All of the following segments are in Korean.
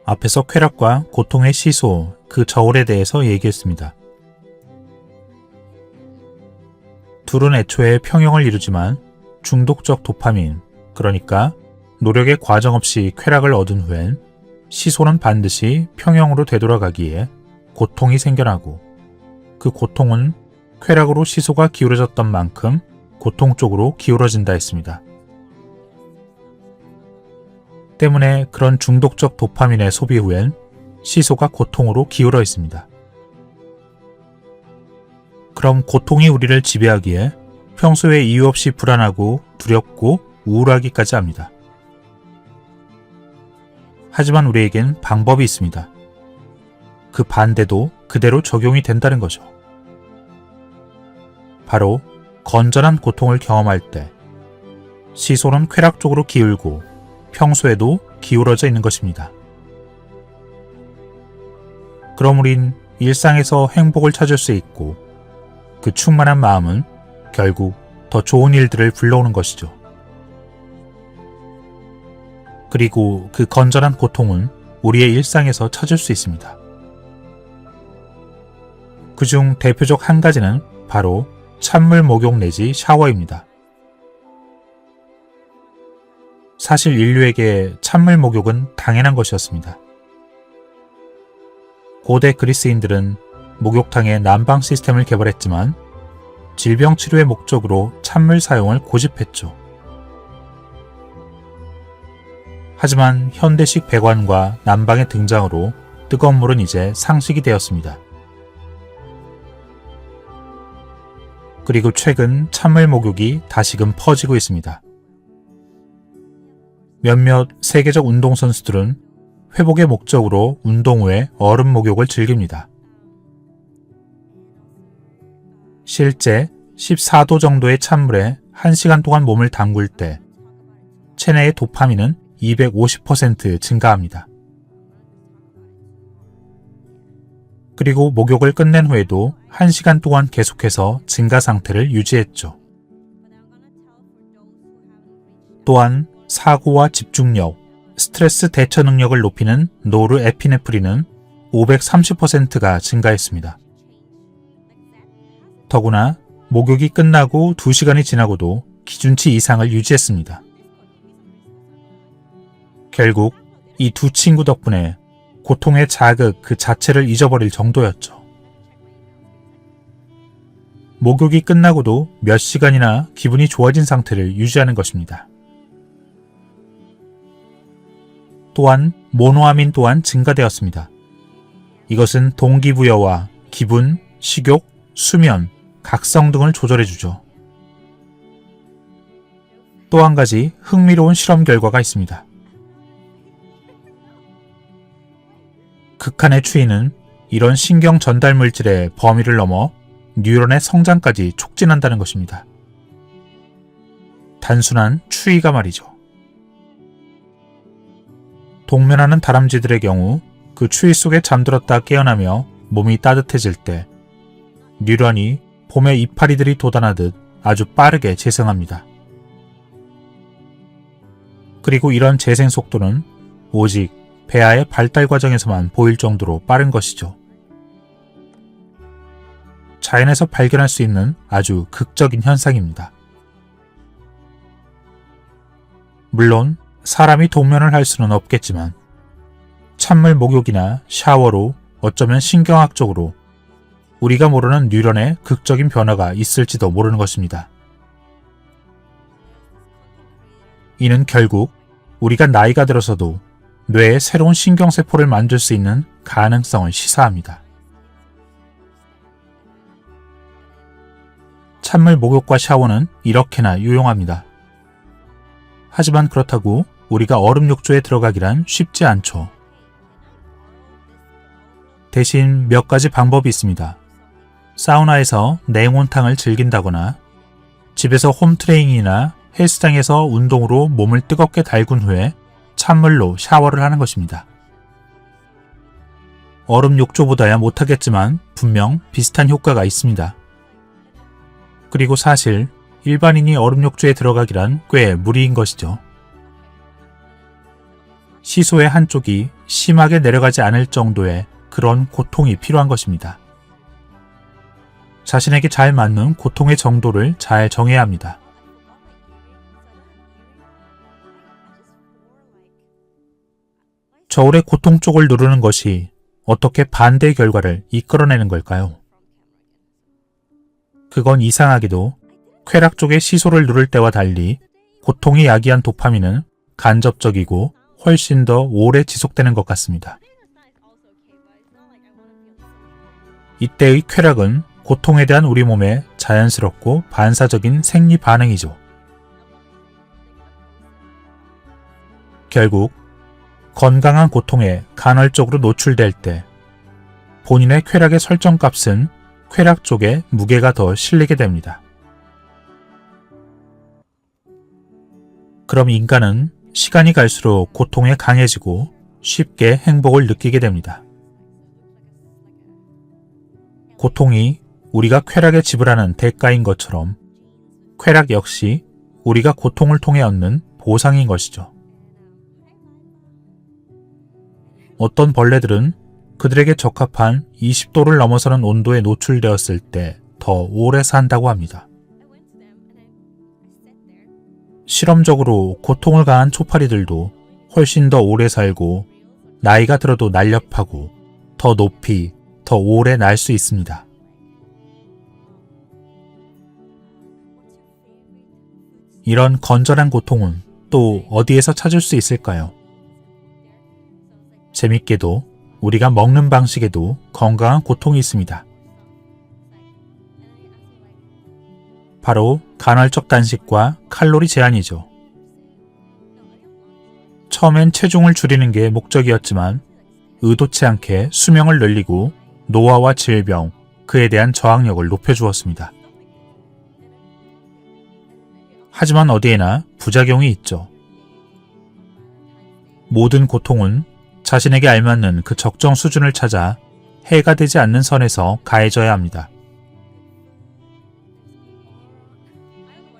앞에서 쾌락과 고통의 시소, 그 저울에 대해서 얘기했습니다. 둘은 애초에 평형을 이루지만 중독적 도파민, 그러니까 노력의 과정 없이 쾌락을 얻은 후엔 시소는 반드시 평형으로 되돌아가기에 고통이 생겨나고, 그 고통은 쾌락으로 시소가 기울어졌던 만큼 고통 쪽으로 기울어진다 했습니다. 때문에 그런 중독적 도파민의 소비 후엔 시소가 고통으로 기울어 있습니다. 그럼 고통이 우리를 지배하기에 평소에 이유 없이 불안하고 두렵고 우울하기까지 합니다. 하지만 우리에겐 방법이 있습니다. 그 반대도 그대로 적용이 된다는 거죠. 바로 건전한 고통을 경험할 때 시소는 쾌락 쪽으로 기울고 평소에도 기울어져 있는 것입니다. 그럼 우린 일상에서 행복을 찾을 수 있고, 그 충만한 마음은 결국 더 좋은 일들을 불러오는 것이죠. 그리고 그 건전한 고통은 우리의 일상에서 찾을 수 있습니다. 그중 대표적 한 가지는 바로 찬물 목욕 내지 샤워입니다. 사실 인류에게 찬물 목욕은 당연한 것이었습니다. 고대 그리스인들은 목욕탕의 난방 시스템을 개발했지만 질병 치료의 목적으로 찬물 사용을 고집했죠. 하지만 현대식 배관과 난방의 등장으로 뜨거운 물은 이제 상식이 되었습니다. 그리고 최근 찬물 목욕이 다시금 퍼지고 있습니다. 몇몇 세계적 운동선수들은 회복의 목적으로 운동 후에 얼음 목욕을 즐깁니다. 실제 14도 정도의 찬물에 1시간 동안 몸을 담글 때 체내의 도파민은 250% 증가합니다. 그리고 목욕을 끝낸 후에도 1시간 동안 계속해서 증가 상태를 유지했죠. 또한 사고와 집중력, 스트레스 대처 능력을 높이는 노르에피네프린은 530%가 증가했습니다. 더구나 목욕이 끝나고 2시간이 지나고도 기준치 이상을 유지했습니다. 결국 이 두 친구 덕분에 고통의 자극 그 자체를 잊어버릴 정도였죠. 목욕이 끝나고도 몇 시간이나 기분이 좋아진 상태를 유지하는 것입니다. 또한 모노아민 또한 증가되었습니다. 이것은 동기부여와 기분, 식욕, 수면, 각성 등을 조절해주죠. 또 한 가지 흥미로운 실험 결과가 있습니다. 극한의 추위는 이런 신경 전달 물질의 범위를 넘어 뉴런의 성장까지 촉진한다는 것입니다. 단순한 추위가 말이죠. 동면하는 다람쥐들의 경우 그 추위 속에 잠들었다 깨어나며 몸이 따뜻해질 때 뉴런이 봄의 이파리들이 돋아나듯 아주 빠르게 재생합니다. 그리고 이런 재생 속도는 오직 배아의 발달 과정에서만 보일 정도로 빠른 것이죠. 자연에서 발견할 수 있는 아주 극적인 현상입니다. 물론 사람이 동면을 할 수는 없겠지만 찬물 목욕이나 샤워로 어쩌면 신경학적으로 우리가 모르는 뉴런의 극적인 변화가 있을지도 모르는 것입니다. 이는 결국 우리가 나이가 들어서도 뇌에 새로운 신경세포를 만들 수 있는 가능성을 시사합니다. 찬물 목욕과 샤워는 이렇게나 유용합니다. 하지만 그렇다고 우리가 얼음 욕조에 들어가기란 쉽지 않죠. 대신 몇 가지 방법이 있습니다. 사우나에서 냉온탕을 즐긴다거나 집에서 홈트레이닝이나 헬스장에서 운동으로 몸을 뜨겁게 달군 후에 찬물로 샤워를 하는 것입니다. 얼음 욕조보다야 못하겠지만 분명 비슷한 효과가 있습니다. 그리고 사실 일반인이 얼음 욕조에 들어가기란 꽤 무리인 것이죠. 시소의 한쪽이 심하게 내려가지 않을 정도의 그런 고통이 필요한 것입니다. 자신에게 잘 맞는 고통의 정도를 잘 정해야 합니다. 저울의 고통 쪽을 누르는 것이 어떻게 반대의 결과를 이끌어내는 걸까요? 그건 이상하게도 쾌락 쪽의 시소를 누를 때와 달리 고통이 야기한 도파민은 간접적이고 훨씬 더 오래 지속되는 것 같습니다. 이때의 쾌락은 고통에 대한 우리 몸의 자연스럽고 반사적인 생리 반응이죠. 결국 건강한 고통에 간헐적으로 노출될 때 본인의 쾌락의 설정값은 쾌락 쪽에 무게가 더 실리게 됩니다. 그럼 인간은 시간이 갈수록 고통에 강해지고 쉽게 행복을 느끼게 됩니다. 고통이 우리가 쾌락에 지불하는 대가인 것처럼 쾌락 역시 우리가 고통을 통해 얻는 보상인 것이죠. 어떤 벌레들은 그들에게 적합한 20도를 넘어서는 온도에 노출되었을 때 더 오래 산다고 합니다. 실험적으로 고통을 가한 초파리들도 훨씬 더 오래 살고 나이가 들어도 날렵하고 더 높이, 더 오래 날 수 있습니다. 이런 건전한 고통은 또 어디에서 찾을 수 있을까요? 재밌게도 우리가 먹는 방식에도 건강한 고통이 있습니다. 바로 간헐적 단식과 칼로리 제한이죠. 처음엔 체중을 줄이는 게 목적이었지만 의도치 않게 수명을 늘리고 노화와 질병, 그에 대한 저항력을 높여주었습니다. 하지만 어디에나 부작용이 있죠. 모든 고통은 자신에게 알맞는 그 적정 수준을 찾아 해가 되지 않는 선에서 가해져야 합니다.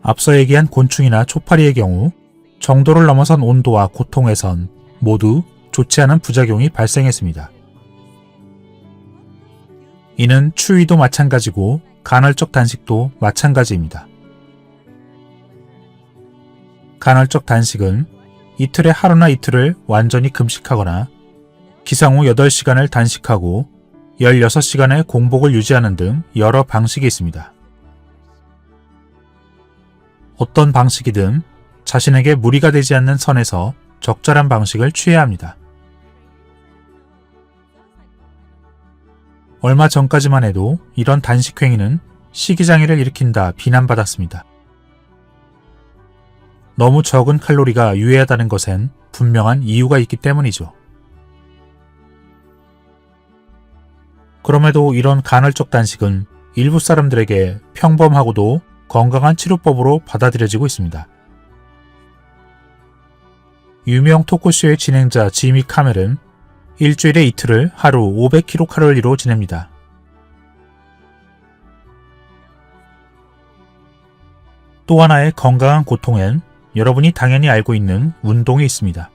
앞서 얘기한 곤충이나 초파리의 경우 정도를 넘어선 온도와 고통에선 모두 좋지 않은 부작용이 발생했습니다. 이는 추위도 마찬가지고 간헐적 단식도 마찬가지입니다. 간헐적 단식은 이틀에 하루나 이틀을 완전히 금식하거나 기상 후 8시간을 단식하고 16시간의 공복을 유지하는 등 여러 방식이 있습니다. 어떤 방식이든 자신에게 무리가 되지 않는 선에서 적절한 방식을 취해야 합니다. 얼마 전까지만 해도 이런 단식 행위는 식이장애를 일으킨다 비난받았습니다. 너무 적은 칼로리가 유해하다는 것엔 분명한 이유가 있기 때문이죠. 그럼에도 이런 간헐적 단식은 일부 사람들에게 평범하고도 건강한 치료법으로 받아들여지고 있습니다. 유명 토크쇼의 진행자 지미 카멜은 일주일에 이틀을 하루 500kcal로 지냅니다. 또 하나의 건강한 고통엔 여러분이 당연히 알고 있는 운동이 있습니다.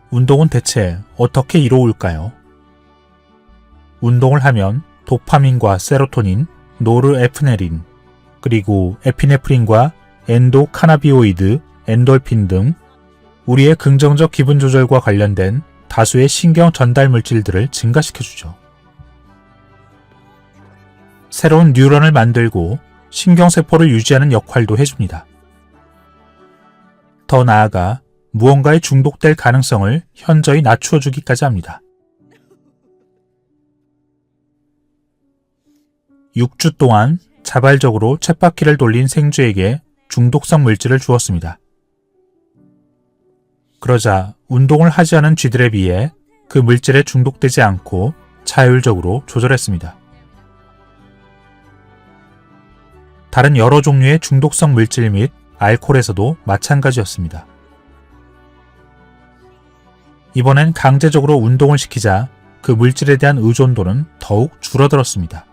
운동은 대체 어떻게 이로울까요? 운동을 하면 도파민과 세로토닌, 노르에프네린, 그리고 에피네프린과 엔도카나비오이드, 엔돌핀 등 우리의 긍정적 기분 조절과 관련된 다수의 신경 전달 물질들을 증가시켜주죠. 새로운 뉴런을 만들고 신경세포를 유지하는 역할도 해줍니다. 더 나아가 무언가에 중독될 가능성을 현저히 낮추어주기까지 합니다. 6주 동안 자발적으로 쳇바퀴를 돌린 생쥐에게 중독성 물질을 주었습니다. 그러자 운동을 하지 않은 쥐들에 비해 그 물질에 중독되지 않고 자율적으로 조절했습니다. 다른 여러 종류의 중독성 물질 및 알코올에서도 마찬가지였습니다. 이번엔 강제적으로 운동을 시키자 그 물질에 대한 의존도는 더욱 줄어들었습니다.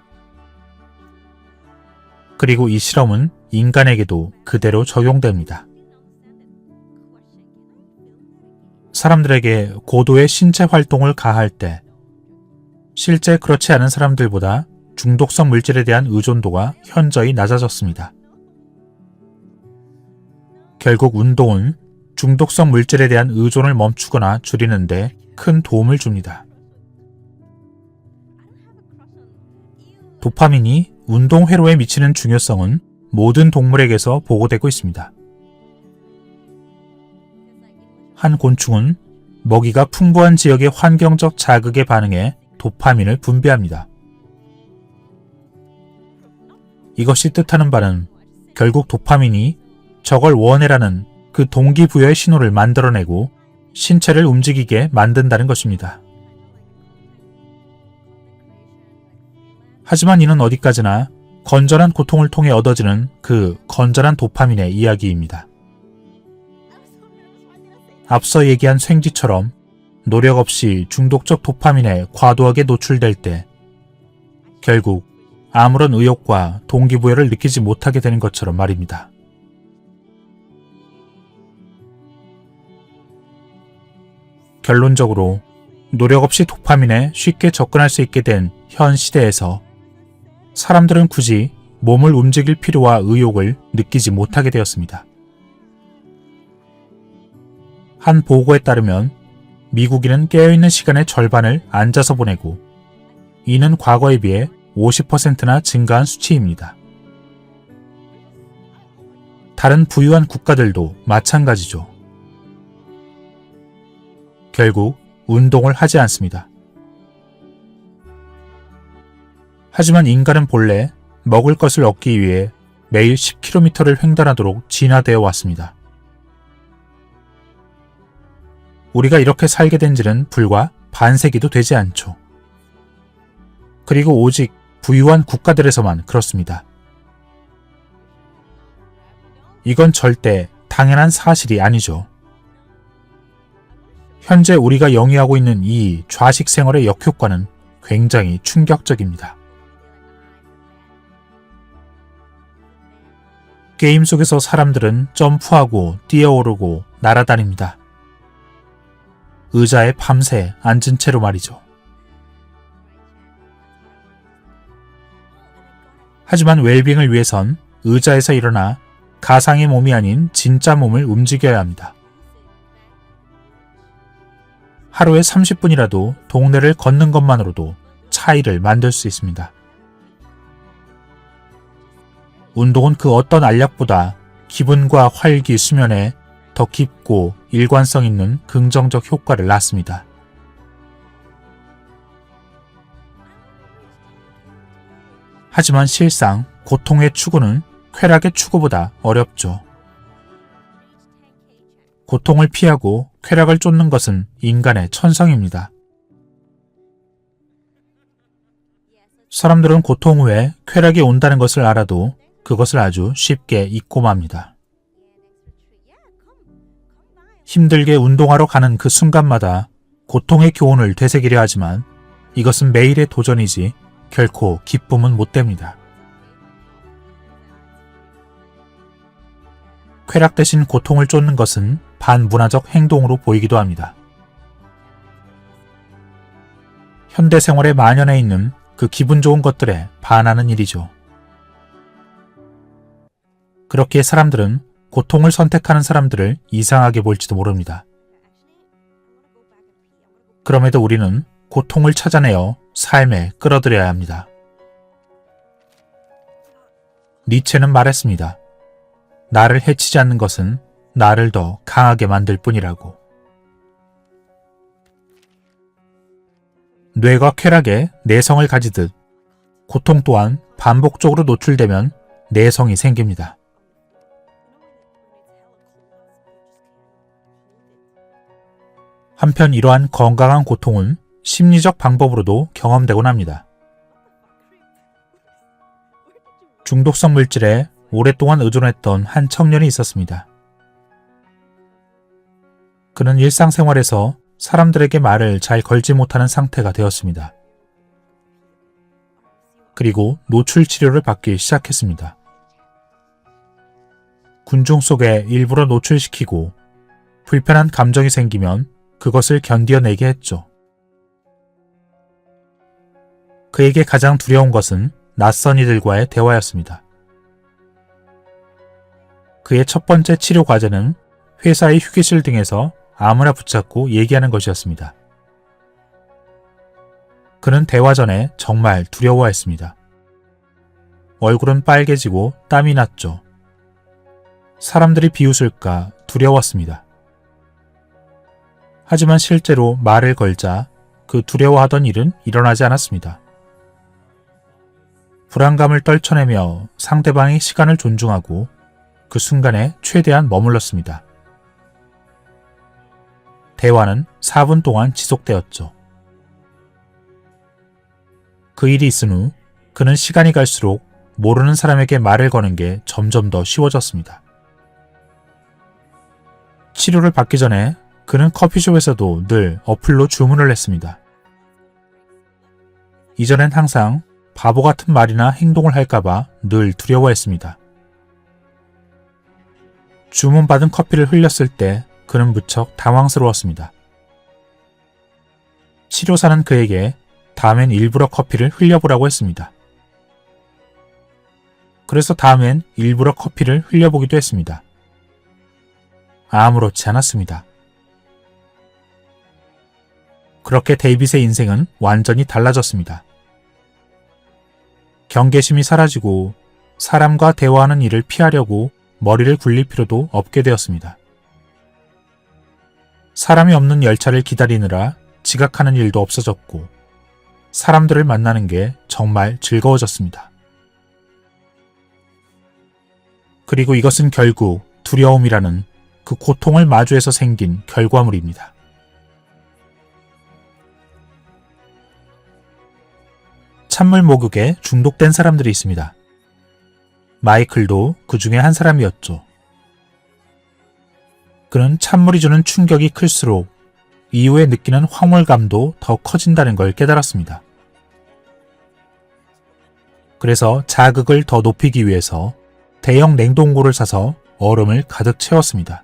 그리고 이 실험은 인간에게도 그대로 적용됩니다. 사람들에게 고도의 신체 활동을 가할 때 실제 그렇지 않은 사람들보다 중독성 물질에 대한 의존도가 현저히 낮아졌습니다. 결국 운동은 중독성 물질에 대한 의존을 멈추거나 줄이는 데 큰 도움을 줍니다. 도파민이 운동 회로에 미치는 중요성은 모든 동물에게서 보고되고 있습니다. 한 곤충은 먹이가 풍부한 지역의 환경적 자극에 반응해 도파민을 분비합니다. 이것이 뜻하는 바는 결국 도파민이 저걸 원해라는 그 동기부여의 신호를 만들어내고 신체를 움직이게 만든다는 것입니다. 하지만 이는 어디까지나 건전한 고통을 통해 얻어지는 그 건전한 도파민의 이야기입니다. 앞서 얘기한 생쥐처럼 노력 없이 중독적 도파민에 과도하게 노출될 때 결국 아무런 의욕과 동기부여를 느끼지 못하게 되는 것처럼 말입니다. 결론적으로 노력 없이 도파민에 쉽게 접근할 수 있게 된 현 시대에서 사람들은 굳이 몸을 움직일 필요와 의욕을 느끼지 못하게 되었습니다. 한 보고에 따르면 미국인은 깨어있는 시간의 절반을 앉아서 보내고 이는 과거에 비해 50%나 증가한 수치입니다. 다른 부유한 국가들도 마찬가지죠. 결국 운동을 하지 않습니다. 하지만 인간은 본래 먹을 것을 얻기 위해 매일 10km를 횡단하도록 진화되어 왔습니다. 우리가 이렇게 살게 된 지는 불과 반세기도 되지 않죠. 그리고 오직 부유한 국가들에서만 그렇습니다. 이건 절대 당연한 사실이 아니죠. 현재 우리가 영위하고 있는 이 좌식 생활의 역효과는 굉장히 충격적입니다. 게임 속에서 사람들은 점프하고 뛰어오르고 날아다닙니다. 의자에 밤새 앉은 채로 말이죠. 하지만 웰빙을 위해선 의자에서 일어나 가상의 몸이 아닌 진짜 몸을 움직여야 합니다. 하루에 30분이라도 동네를 걷는 것만으로도 차이를 만들 수 있습니다. 운동은 그 어떤 알약보다 기분과 활기, 수면에 더 깊고 일관성 있는 긍정적 효과를 낳습니다. 하지만 실상 고통의 추구는 쾌락의 추구보다 어렵죠. 고통을 피하고 쾌락을 쫓는 것은 인간의 천성입니다. 사람들은 고통 후에 쾌락이 온다는 것을 알아도 그것을 아주 쉽게 잊고 맙니다. 힘들게 운동하러 가는 그 순간마다 고통의 교훈을 되새기려 하지만 이것은 매일의 도전이지 결코 기쁨은 못 됩니다. 쾌락 대신 고통을 쫓는 것은 반문화적 행동으로 보이기도 합니다. 현대 생활에 만연해 있는 그 기분 좋은 것들에 반하는 일이죠. 그렇기에 사람들은 고통을 선택하는 사람들을 이상하게 볼지도 모릅니다. 그럼에도 우리는 고통을 찾아내어 삶에 끌어들여야 합니다. 니체는 말했습니다. 나를 해치지 않는 것은 나를 더 강하게 만들 뿐이라고. 뇌가 쾌락에 내성을 가지듯 고통 또한 반복적으로 노출되면 내성이 생깁니다. 한편 이러한 건강한 고통은 심리적 방법으로도 경험되곤 합니다. 중독성 물질에 오랫동안 의존했던 한 청년이 있었습니다. 그는 일상생활에서 사람들에게 말을 잘 걸지 못하는 상태가 되었습니다. 그리고 노출 치료를 받기 시작했습니다. 군중 속에 일부러 노출시키고 불편한 감정이 생기면 그것을 견뎌내게 했죠. 그에게 가장 두려운 것은 낯선 이들과의 대화였습니다. 그의 첫 번째 치료 과제는 회사의 휴게실 등에서 아무나 붙잡고 얘기하는 것이었습니다. 그는 대화 전에 정말 두려워했습니다. 얼굴은 빨개지고 땀이 났죠. 사람들이 비웃을까 두려웠습니다. 하지만 실제로 말을 걸자 그 두려워하던 일은 일어나지 않았습니다. 불안감을 떨쳐내며 상대방의 시간을 존중하고 그 순간에 최대한 머물렀습니다. 대화는 4분 동안 지속되었죠. 그 일이 있은 후 그는 시간이 갈수록 모르는 사람에게 말을 거는 게 점점 더 쉬워졌습니다. 치료를 받기 전에 그는 커피숍에서도 늘 어플로 주문을 했습니다. 이전엔 항상 바보 같은 말이나 행동을 할까봐 늘 두려워했습니다. 주문받은 커피를 흘렸을 때 그는 무척 당황스러웠습니다. 치료사는 그에게 다음엔 일부러 커피를 흘려보라고 했습니다. 그래서 다음엔 일부러 커피를 흘려보기도 했습니다. 아무렇지 않았습니다. 그렇게 데이빗의 인생은 완전히 달라졌습니다. 경계심이 사라지고 사람과 대화하는 일을 피하려고 머리를 굴릴 필요도 없게 되었습니다. 사람이 없는 열차를 기다리느라 지각하는 일도 없어졌고 사람들을 만나는 게 정말 즐거워졌습니다. 그리고 이것은 결국 두려움이라는 그 고통을 마주해서 생긴 결과물입니다. 찬물 목욕에 중독된 사람들이 있습니다. 마이클도 그 중에 한 사람이었죠. 그는 찬물이 주는 충격이 클수록 이후에 느끼는 황홀감도 더 커진다는 걸 깨달았습니다. 그래서 자극을 더 높이기 위해서 대형 냉동고를 사서 얼음을 가득 채웠습니다.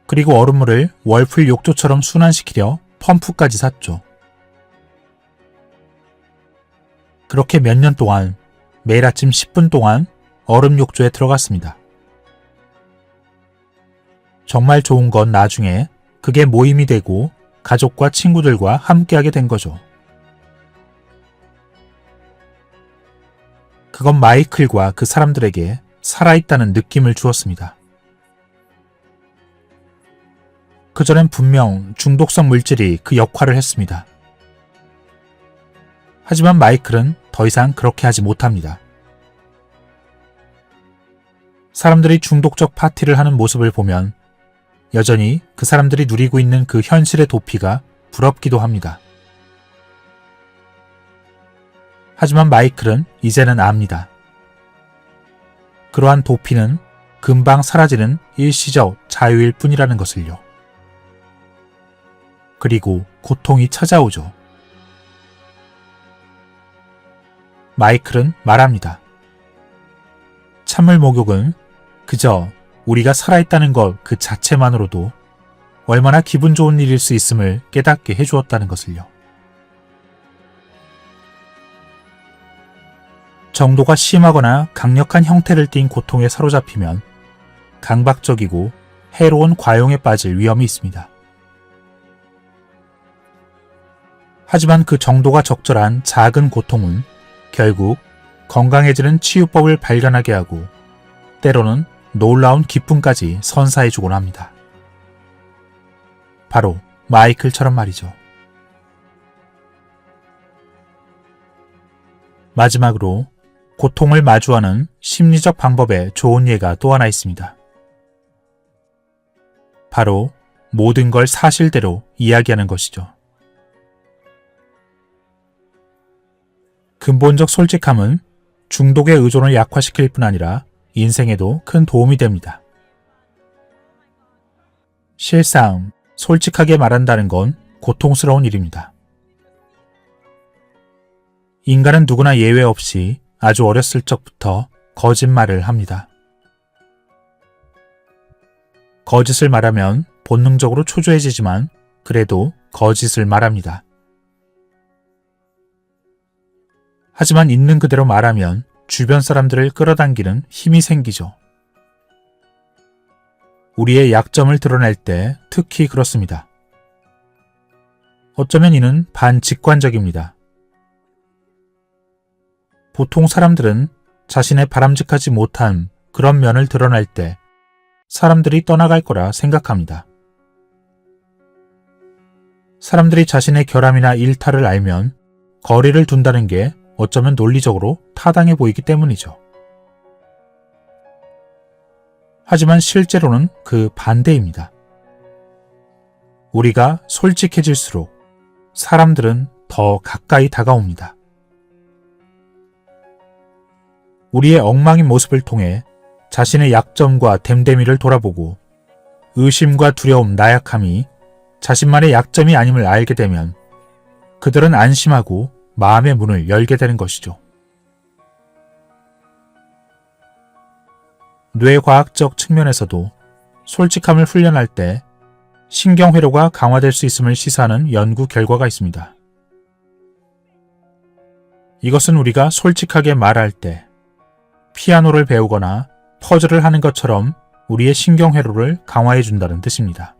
그리고 얼음물을 월풀 욕조처럼 순환시키려 펌프까지 샀죠. 그렇게 몇 년 동안 매일 아침 10분 동안 얼음 욕조에 들어갔습니다. 정말 좋은 건 나중에 그게 모임이 되고 가족과 친구들과 함께하게 된 거죠. 그건 마이클과 그 사람들에게 살아있다는 느낌을 주었습니다. 그전엔 분명 중독성 물질이 그 역할을 했습니다. 하지만 마이클은 더 이상 그렇게 하지 못합니다. 사람들이 중독적 파티를 하는 모습을 보면 여전히 그 사람들이 누리고 있는 그 현실의 도피가 부럽기도 합니다. 하지만 마이클은 이제는 압니다. 그러한 도피는 금방 사라지는 일시적 자유일 뿐이라는 것을요. 그리고 고통이 찾아오죠. 마이클은 말합니다. 찬물 목욕은 그저 우리가 살아있다는 것 그 자체만으로도 얼마나 기분 좋은 일일 수 있음을 깨닫게 해주었다는 것을요. 정도가 심하거나 강력한 형태를 띈 고통에 사로잡히면 강박적이고 해로운 과용에 빠질 위험이 있습니다. 하지만 그 정도가 적절한 작은 고통은 결국 건강해지는 치유법을 발견하게 하고 때로는 놀라운 기쁨까지 선사해주곤 합니다. 바로 마이클처럼 말이죠. 마지막으로 고통을 마주하는 심리적 방법에 좋은 예가 또 하나 있습니다. 바로 모든 걸 사실대로 이야기하는 것이죠. 근본적 솔직함은 중독의 의존을 약화시킬 뿐 아니라 인생에도 큰 도움이 됩니다. 실상 솔직하게 말한다는 건 고통스러운 일입니다. 인간은 누구나 예외 없이 아주 어렸을 적부터 거짓말을 합니다. 거짓을 말하면 본능적으로 초조해지지만 그래도 거짓을 말합니다. 하지만 있는 그대로 말하면 주변 사람들을 끌어당기는 힘이 생기죠. 우리의 약점을 드러낼 때 특히 그렇습니다. 어쩌면 이는 반직관적입니다. 보통 사람들은 자신의 바람직하지 못한 그런 면을 드러낼 때 사람들이 떠나갈 거라 생각합니다. 사람들이 자신의 결함이나 일탈을 알면 거리를 둔다는 게 어쩌면 논리적으로 타당해 보이기 때문이죠. 하지만 실제로는 그 반대입니다. 우리가 솔직해질수록 사람들은 더 가까이 다가옵니다. 우리의 엉망인 모습을 통해 자신의 약점과 됨됨이를 돌아보고 의심과 두려움, 나약함이 자신만의 약점이 아님을 알게 되면 그들은 안심하고 마음의 문을 열게 되는 것이죠. 뇌과학적 측면에서도 솔직함을 훈련할 때 신경회로가 강화될 수 있음을 시사하는 연구 결과가 있습니다. 이것은 우리가 솔직하게 말할 때 피아노를 배우거나 퍼즐을 하는 것처럼 우리의 신경회로를 강화해 준다는 뜻입니다.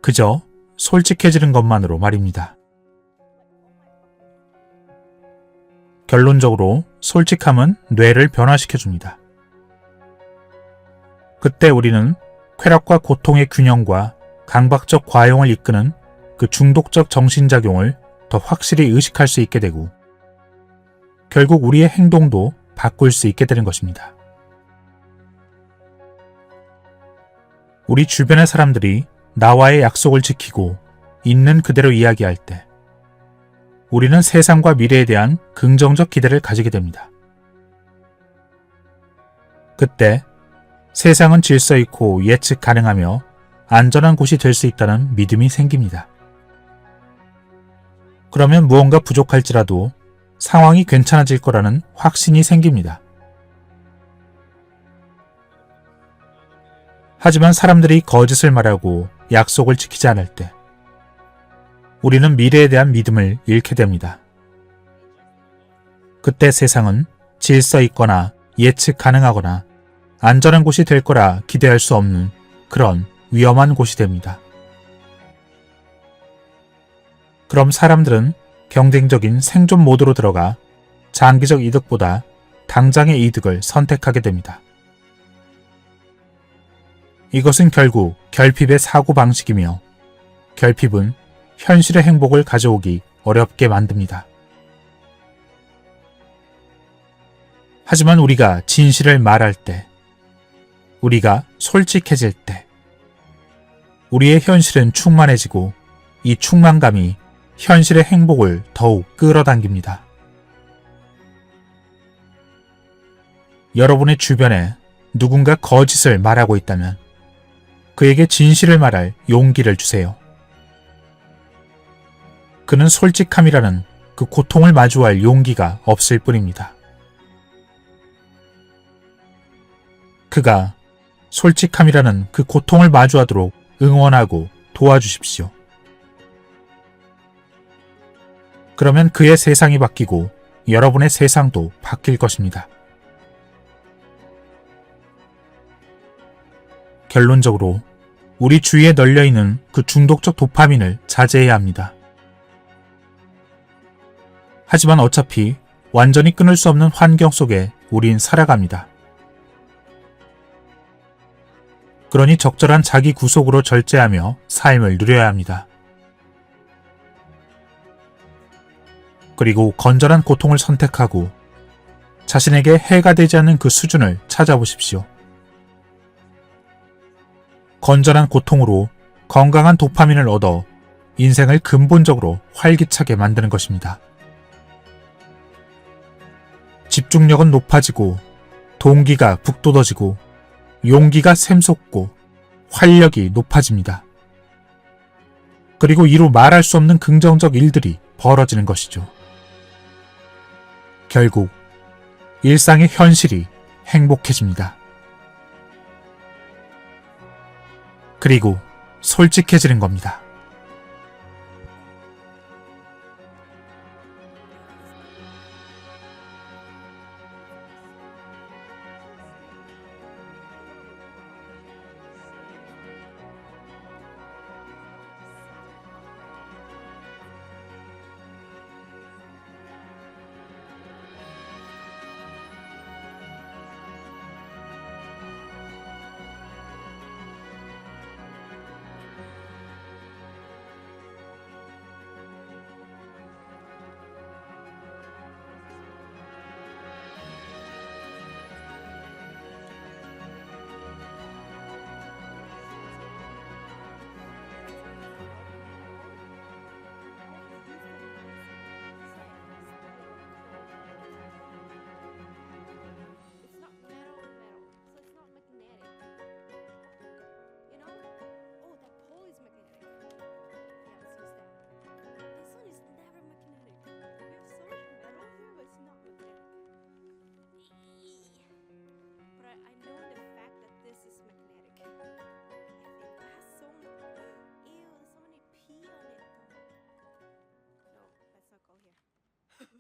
그저 솔직해지는 것만으로 말입니다. 결론적으로 솔직함은 뇌를 변화시켜줍니다. 그때 우리는 쾌락과 고통의 균형과 강박적 과용을 이끄는 그 중독적 정신작용을 더 확실히 의식할 수 있게 되고 결국 우리의 행동도 바꿀 수 있게 되는 것입니다. 우리 주변의 사람들이 나와의 약속을 지키고 있는 그대로 이야기할 때 우리는 세상과 미래에 대한 긍정적 기대를 가지게 됩니다. 그때 세상은 질서 있고 예측 가능하며 안전한 곳이 될 수 있다는 믿음이 생깁니다. 그러면 무언가 부족할지라도 상황이 괜찮아질 거라는 확신이 생깁니다. 하지만 사람들이 거짓을 말하고 약속을 지키지 않을 때 우리는 미래에 대한 믿음을 잃게 됩니다. 그때 세상은 질서 있거나 예측 가능하거나 안전한 곳이 될 거라 기대할 수 없는 그런 위험한 곳이 됩니다. 그럼 사람들은 경쟁적인 생존 모드로 들어가 장기적 이득보다 당장의 이득을 선택하게 됩니다. 이것은 결국 결핍의 사고방식이며 결핍은 현실의 행복을 가져오기 어렵게 만듭니다. 하지만 우리가 진실을 말할 때, 우리가 솔직해질 때, 우리의 현실은 충만해지고 이 충만감이 현실의 행복을 더욱 끌어당깁니다. 여러분의 주변에 누군가 거짓을 말하고 있다면 그에게 진실을 말할 용기를 주세요. 그는 솔직함이라는 그 고통을 마주할 용기가 없을 뿐입니다. 그가 솔직함이라는 그 고통을 마주하도록 응원하고 도와주십시오. 그러면 그의 세상이 바뀌고 여러분의 세상도 바뀔 것입니다. 결론적으로 우리 주위에 널려있는 그 중독적 도파민을 자제해야 합니다. 하지만 어차피 완전히 끊을 수 없는 환경 속에 우린 살아갑니다. 그러니 적절한 자기 구속으로 절제하며 삶을 누려야 합니다. 그리고 건전한 고통을 선택하고 자신에게 해가 되지 않는 그 수준을 찾아보십시오. 건전한 고통으로 건강한 도파민을 얻어 인생을 근본적으로 활기차게 만드는 것입니다. 집중력은 높아지고 동기가 북돋아지고 용기가 샘솟고 활력이 높아집니다. 그리고 이루 말할 수 없는 긍정적 일들이 벌어지는 것이죠. 결국 일상의 현실이 행복해집니다. 그리고 솔직해지는 겁니다.